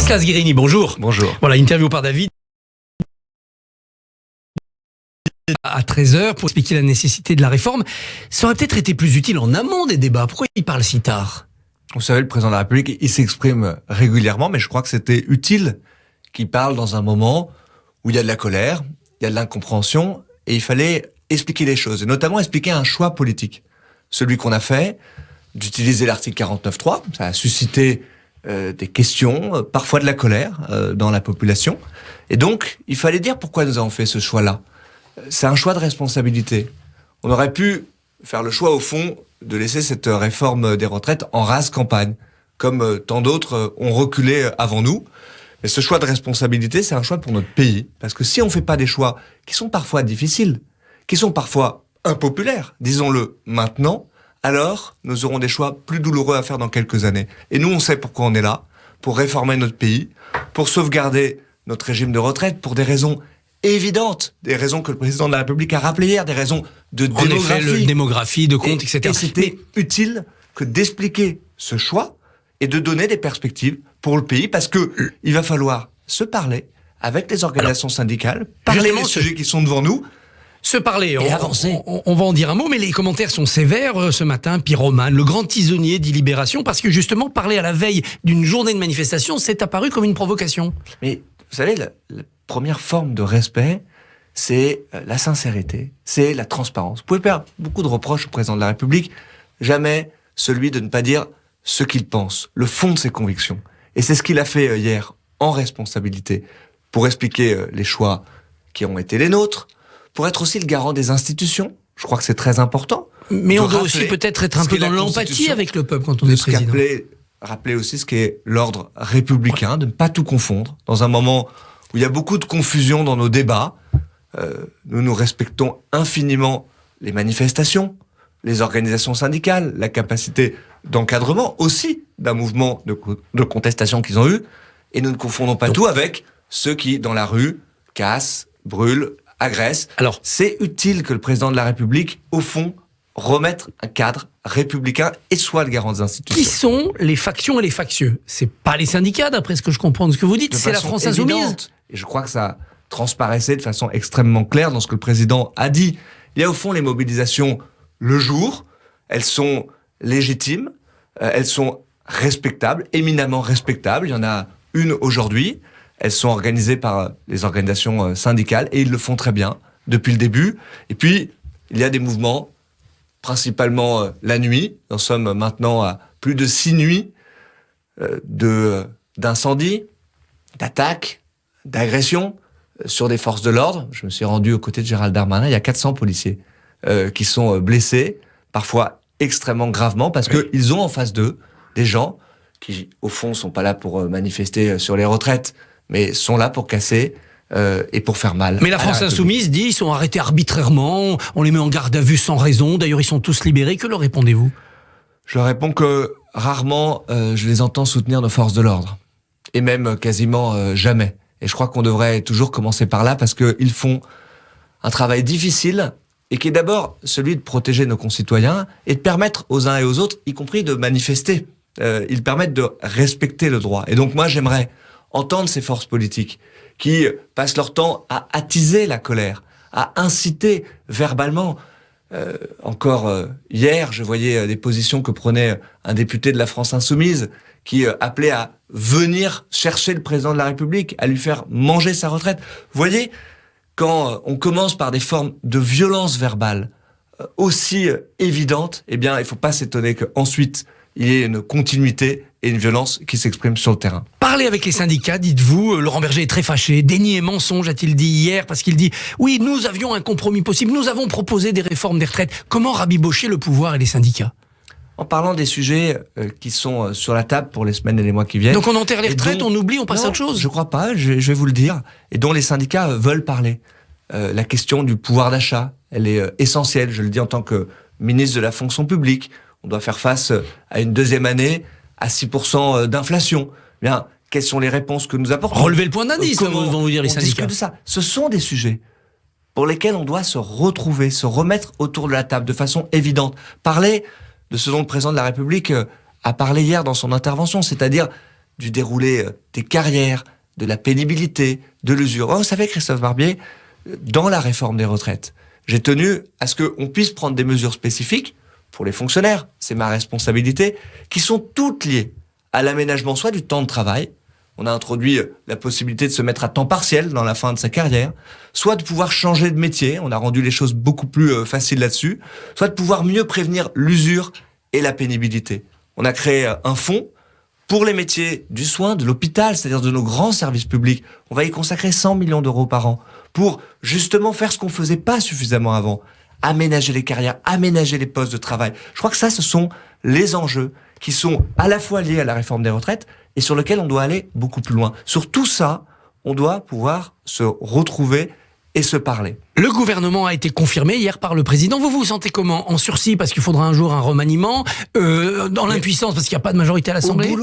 Stanislas Guérini, bonjour. Bonjour. Voilà, interview par David à 13h pour expliquer la nécessité de la réforme. Ça aurait peut-être été plus utile en amont des débats. Pourquoi il parle si tard ? Vous savez, le président de la République, il s'exprime régulièrement, mais je crois que c'était utile qu'il parle dans un moment où il y a de la colère, il y a de l'incompréhension, et il fallait expliquer les choses, et notamment expliquer un choix politique. Celui qu'on a fait, d'utiliser l'article 49.3, ça a suscité des questions, parfois de la colère dans la population. Et donc, il fallait dire pourquoi nous avons fait ce choix-là. C'est un choix de responsabilité. On aurait pu faire le choix, au fond, de laisser cette réforme des retraites en rase campagne, comme tant d'autres ont reculé avant nous. Mais ce choix de responsabilité, c'est un choix pour notre pays. Parce que si on ne fait pas des choix qui sont parfois difficiles, qui sont parfois impopulaires, disons-le maintenant, alors nous aurons des choix plus douloureux à faire dans quelques années. Et nous, on sait pourquoi on est là, pour réformer notre pays, pour sauvegarder notre régime de retraite, pour des raisons évidentes, des raisons que le président de la République a rappelées hier, des raisons de démographie. En effet, démographie, de compte, etc. Et c'était utile que d'expliquer ce choix et de donner des perspectives pour le pays, parce que il va falloir se parler avec les organisations syndicales, parler des sujets qui sont devant nous, se parler, et avancer. On va en dire un mot, mais les commentaires sont sévères ce matin. Pyromane, le grand tisonnier dit Libération, parce que justement, parler à la veille d'une journée de manifestation, c'est apparu comme une provocation. Mais vous savez, la première forme de respect, c'est la sincérité, c'est la transparence. Vous pouvez faire beaucoup de reproches au président de la République, jamais celui de ne pas dire ce qu'il pense, le fond de ses convictions. Et c'est ce qu'il a fait hier, en responsabilité, pour expliquer les choix qui ont été les nôtres, pour être aussi le garant des institutions. Je crois que c'est très important. Mais on doit aussi peut-être être un peu dans l'empathie avec le peuple quand on est président. Rappeler aussi ce qu'est l'ordre républicain, de ne pas tout confondre. Dans un moment où il y a beaucoup de confusion dans nos débats, nous respectons infiniment les manifestations, les organisations syndicales, la capacité d'encadrement aussi d'un mouvement de contestation qu'ils ont eu, et nous ne confondons pas tout avec ceux qui, dans la rue, cassent, brûlent, agressent. Alors, c'est utile que le président de la République, au fond, remette un cadre républicain et soit le garant des institutions. Qui sont les factions et les factieux ? C'est pas les syndicats, d'après ce que je comprends de ce que vous dites, c'est la France Insoumise. Et je crois que ça transparaissait de façon extrêmement claire dans ce que le président a dit. Il y a au fond les mobilisations le jour, elles sont légitimes, elles sont respectables, éminemment respectables. Il y en a une aujourd'hui. Elles sont organisées par les organisations syndicales et ils le font très bien depuis le début. Et puis, il y a des mouvements, principalement la nuit. Nous sommes maintenant à plus de 6 nuits d'incendies, d'attaques, d'agressions sur des forces de l'ordre. Je me suis rendu aux côtés de Gérald Darmanin. Il y a 400 policiers qui sont blessés, parfois extrêmement gravement, parce qu'ils ont en face d'eux des gens qui, au fond, ne sont pas là pour manifester sur les retraites, mais sont là pour casser et pour faire mal. Mais la France Insoumise dit ils sont arrêtés arbitrairement, on les met en garde à vue sans raison, d'ailleurs ils sont tous libérés. Que leur répondez-vous ? Je réponds que rarement je les entends soutenir nos forces de l'ordre, et même quasiment jamais. Et je crois qu'on devrait toujours commencer par là, parce qu'ils font un travail difficile, et qui est d'abord celui de protéger nos concitoyens, et de permettre aux uns et aux autres, y compris de manifester. Ils permettent de respecter le droit. Et donc moi j'aimerais entendre ces forces politiques qui passent leur temps à attiser la colère, à inciter verbalement. Encore hier, je voyais des positions que prenait un député de la France Insoumise qui appelait à venir chercher le président de la République, à lui faire manger sa retraite. Vous voyez, quand on commence par des formes de violence verbale aussi évidentes, eh bien, il ne faut pas s'étonner qu'ensuite, il y ait une continuité et une violence qui s'expriment sur le terrain. Parlez avec les syndicats, dites-vous. Laurent Berger est très fâché. Déni et mensonge, a-t-il dit hier, parce qu'il dit « Oui, nous avions un compromis possible, nous avons proposé des réformes des retraites. » Comment rabibocher le pouvoir et les syndicats ? En parlant des sujets qui sont sur la table pour les semaines et les mois qui viennent. Donc on enterre les retraites, on oublie, on passe à autre chose ? Je crois pas, je vais vous le dire. Et dont les syndicats veulent parler. La question du pouvoir d'achat, elle est essentielle. Je le dis en tant que ministre de la fonction publique. On doit faire face à une deuxième année à 6% d'inflation. Bien, quelles sont les réponses que nous apportons ? Relever le point d'indice, vont vous dire les syndicats. De ça. Ce sont des sujets pour lesquels on doit se retrouver, se remettre autour de la table de façon évidente. Parler de ce dont le président de la République a parlé hier dans son intervention, c'est-à-dire du déroulé des carrières, de la pénibilité, de l'usure. Vous savez, Christophe Barbier, dans la réforme des retraites, j'ai tenu à ce qu'on puisse prendre des mesures spécifiques pour les fonctionnaires, c'est ma responsabilité, qui sont toutes liées à l'aménagement soit du temps de travail, on a introduit la possibilité de se mettre à temps partiel dans la fin de sa carrière, soit de pouvoir changer de métier, on a rendu les choses beaucoup plus faciles là-dessus, soit de pouvoir mieux prévenir l'usure et la pénibilité. On a créé un fonds pour les métiers du soin, de l'hôpital, c'est-à-dire de nos grands services publics. On va y consacrer 100 millions d'euros par an pour justement faire ce qu'on faisait pas suffisamment avant, aménager les carrières, aménager les postes de travail. Je crois que ça, ce sont les enjeux qui sont à la fois liés à la réforme des retraites et sur lesquels on doit aller beaucoup plus loin. Sur tout ça, on doit pouvoir se retrouver et se parler. Le gouvernement a été confirmé hier par le président. Vous vous sentez comment ? En sursis parce qu'il faudra un jour un remaniement, dans l'impuissance parce qu'il n'y a pas de majorité à l'Assemblée ?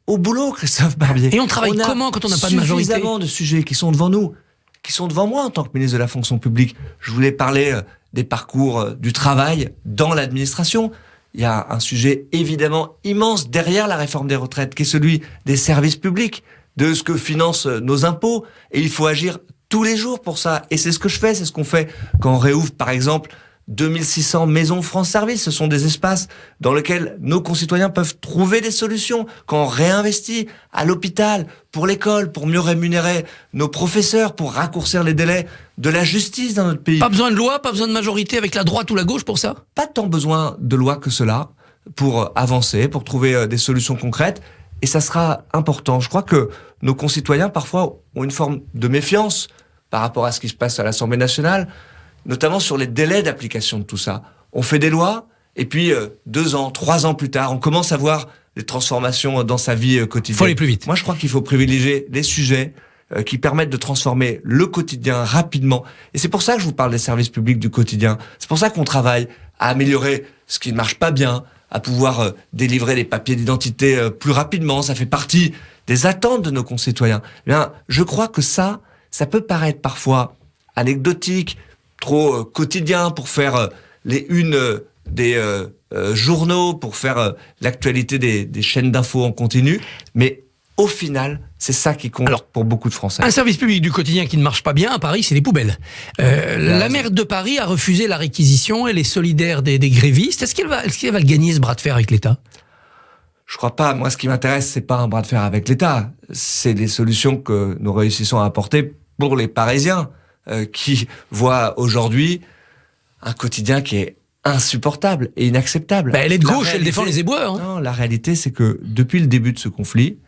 Au boulot, Christophe Barbier. Et on travaille comment quand on n'a pas de majorité ? Suffisamment de sujets qui sont devant nous, qui sont devant moi en tant que ministre de la fonction publique. Je voulais parler des parcours du travail dans l'administration. Il y a un sujet évidemment immense derrière la réforme des retraites, qui est celui des services publics, de ce que financent nos impôts. Et il faut agir tous les jours pour ça. Et c'est ce que je fais, c'est ce qu'on fait quand on réouvre, par exemple, 2600 maisons France Service. Ce sont des espaces dans lesquels nos concitoyens peuvent trouver des solutions. Quand on réinvestit à l'hôpital, pour l'école, pour mieux rémunérer nos professeurs, pour raccourcir les délais de la justice dans notre pays. Pas besoin de loi, pas besoin de majorité avec la droite ou la gauche pour ça ? Pas tant besoin de loi que cela pour avancer, pour trouver des solutions concrètes. Et ça sera important. Je crois que nos concitoyens, parfois, ont une forme de méfiance par rapport à ce qui se passe à l'Assemblée nationale, notamment sur les délais d'application de tout ça. On fait des lois, et puis 2 ans, 3 ans plus tard, on commence à voir des transformations dans sa vie quotidienne. Faut aller plus vite. Moi, je crois qu'il faut privilégier les sujets qui permettent de transformer le quotidien rapidement. Et c'est pour ça que je vous parle des services publics du quotidien. C'est pour ça qu'on travaille à améliorer ce qui ne marche pas bien, à pouvoir délivrer les papiers d'identité plus rapidement. Ça fait partie des attentes de nos concitoyens. Eh bien, je crois que ça peut paraître parfois anecdotique, trop quotidien pour faire les unes des journaux, pour faire l'actualité des chaînes d'infos en continu. Mais au final, c'est ça qui compte pour beaucoup de Français. Un service public du quotidien qui ne marche pas bien à Paris, c'est les poubelles. La maire de Paris a refusé la réquisition, elle est solidaire des grévistes. Est-ce qu'elle va le gagner, ce bras de fer avec l'État ? Je crois pas. Moi, ce qui m'intéresse, c'est pas un bras de fer avec l'État. C'est des solutions que nous réussissons à apporter pour les Parisiens qui voient aujourd'hui un quotidien qui est insupportable et inacceptable. Elle est de gauche, elle défend les éboueurs. Non, la réalité, c'est que depuis le début de ce conflit,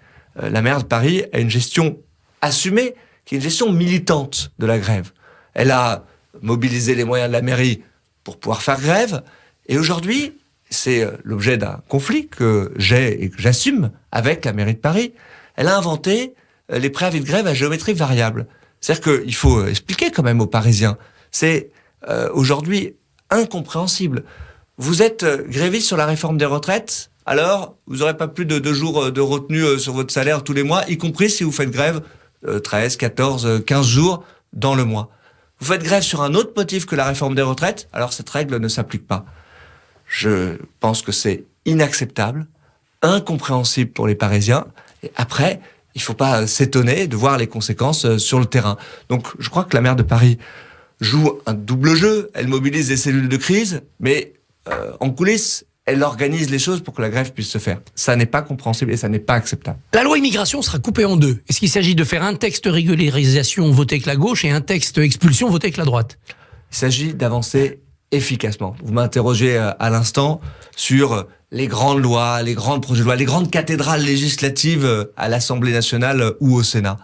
la maire de Paris a une gestion assumée, qui est une gestion militante de la grève. Elle a mobilisé les moyens de la mairie pour pouvoir faire grève. Et aujourd'hui, c'est l'objet d'un conflit que j'ai et que j'assume avec la mairie de Paris. Elle a inventé les préavis de grève à géométrie variable. C'est-à-dire qu'il faut expliquer quand même aux Parisiens. C'est aujourd'hui incompréhensible. Vous êtes gréviste sur la réforme des retraites, alors vous n'aurez pas plus de 2 jours de retenue sur votre salaire tous les mois, y compris si vous faites grève 13, 14, 15 jours dans le mois. Vous faites grève sur un autre motif que la réforme des retraites, alors cette règle ne s'applique pas. Je pense que c'est inacceptable, incompréhensible pour les Parisiens. Et après, il ne faut pas s'étonner de voir les conséquences sur le terrain. Donc je crois que la maire de Paris joue un double jeu. Elle mobilise des cellules de crise, mais en coulisses, elle organise les choses pour que la grève puisse se faire. Ça n'est pas compréhensible et ça n'est pas acceptable. La loi immigration sera coupée en 2. Est-ce qu'il s'agit de faire un texte régularisation voté avec la gauche et un texte expulsion voté avec la droite ? Il s'agit d'avancer efficacement. Vous m'interrogez à l'instant sur les grandes lois, les grands projets de loi, les grandes cathédrales législatives à l'Assemblée nationale ou au Sénat.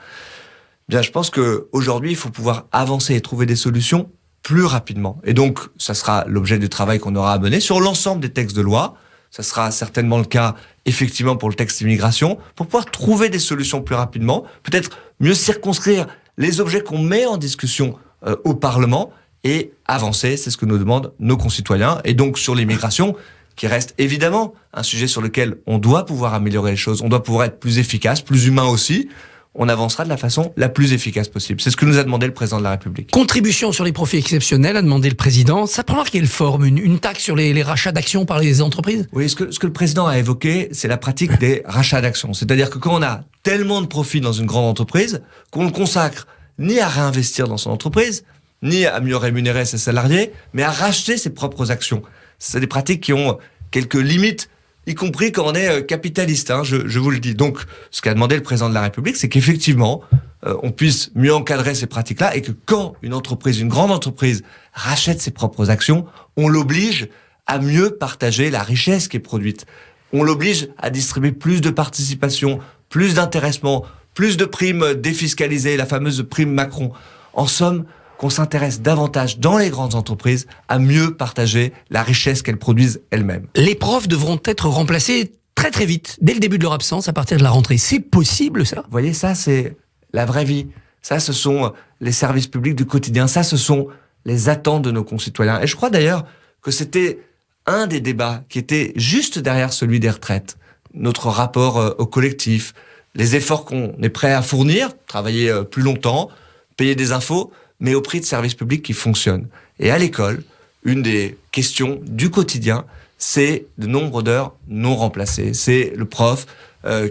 Bien, je pense qu'aujourd'hui, il faut pouvoir avancer et trouver des solutions plus rapidement. Et donc, ça sera l'objet du travail qu'on aura à mener sur l'ensemble des textes de loi. Ça sera certainement le cas, effectivement, pour le texte immigration, pour pouvoir trouver des solutions plus rapidement, peut-être mieux circonscrire les objets qu'on met en discussion au Parlement et avancer, c'est ce que nous demandent nos concitoyens. Et donc, sur l'immigration, qui reste évidemment un sujet sur lequel on doit pouvoir améliorer les choses, on doit pouvoir être plus efficace, plus humain aussi. on avancera de la façon la plus efficace possible. C'est ce que nous a demandé le président de la République. Contribution sur les profits exceptionnels, a demandé le président. Ça prendra quelle forme ? Une taxe sur les rachats d'actions par les entreprises ? Oui, ce que le président a évoqué, c'est la pratique des rachats d'actions. C'est-à-dire que quand on a tellement de profits dans une grande entreprise, qu'on ne consacre ni à réinvestir dans son entreprise, ni à mieux rémunérer ses salariés, mais à racheter ses propres actions. C'est des pratiques qui ont quelques limites, y compris quand on est capitaliste, je vous le dis. Donc, ce qu'a demandé le président de la République, c'est qu'effectivement, on puisse mieux encadrer ces pratiques-là et que quand une grande entreprise, rachète ses propres actions, on l'oblige à mieux partager la richesse qui est produite. On l'oblige à distribuer plus de participation, plus d'intéressement, plus de primes défiscalisées, la fameuse prime Macron. En somme, qu'on s'intéresse davantage dans les grandes entreprises à mieux partager la richesse qu'elles produisent elles-mêmes. Les profs devront être remplacés très très vite, dès le début de leur absence, à partir de la rentrée. C'est possible, ça ? Vous voyez, ça c'est la vraie vie. Ça, ce sont les services publics du quotidien. Ça, ce sont les attentes de nos concitoyens. Et je crois d'ailleurs que c'était un des débats qui était juste derrière celui des retraites. Notre rapport au collectif, les efforts qu'on est prêt à fournir, travailler plus longtemps, payer des infos, mais au prix de services publics qui fonctionnent. Et à l'école, une des questions du quotidien, c'est le nombre d'heures non remplacées. C'est le prof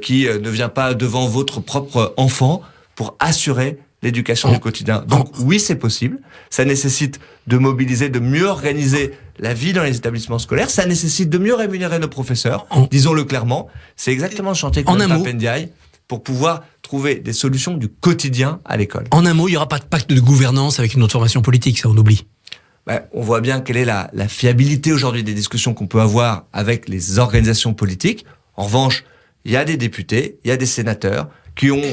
qui ne vient pas devant votre propre enfant pour assurer l'éducation du quotidien. Donc oui, c'est possible. Ça nécessite de mobiliser, de mieux organiser la vie dans les établissements scolaires. Ça nécessite de mieux rémunérer nos professeurs. Disons-le clairement. C'est exactement le chantier que nous Papendiaï pour pouvoir trouver des solutions du quotidien à l'école. En un mot, il n'y aura pas de pacte de gouvernance avec une autre formation politique, ça on oublie. On voit bien quelle est la fiabilité aujourd'hui des discussions qu'on peut avoir avec les organisations politiques. En revanche, il y a des députés, il y a des sénateurs qui ont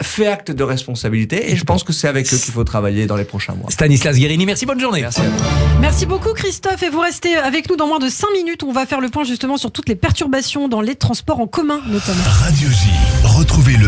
fait acte de responsabilité et je pense que c'est avec eux qu'il faut travailler dans les prochains mois. Stanislas Guérini, merci, bonne journée. Merci à vous. Merci beaucoup Christophe et vous restez avec nous dans moins de 5 minutes. On va faire le point justement sur toutes les perturbations dans les transports en commun notamment. Radio J, retrouvez le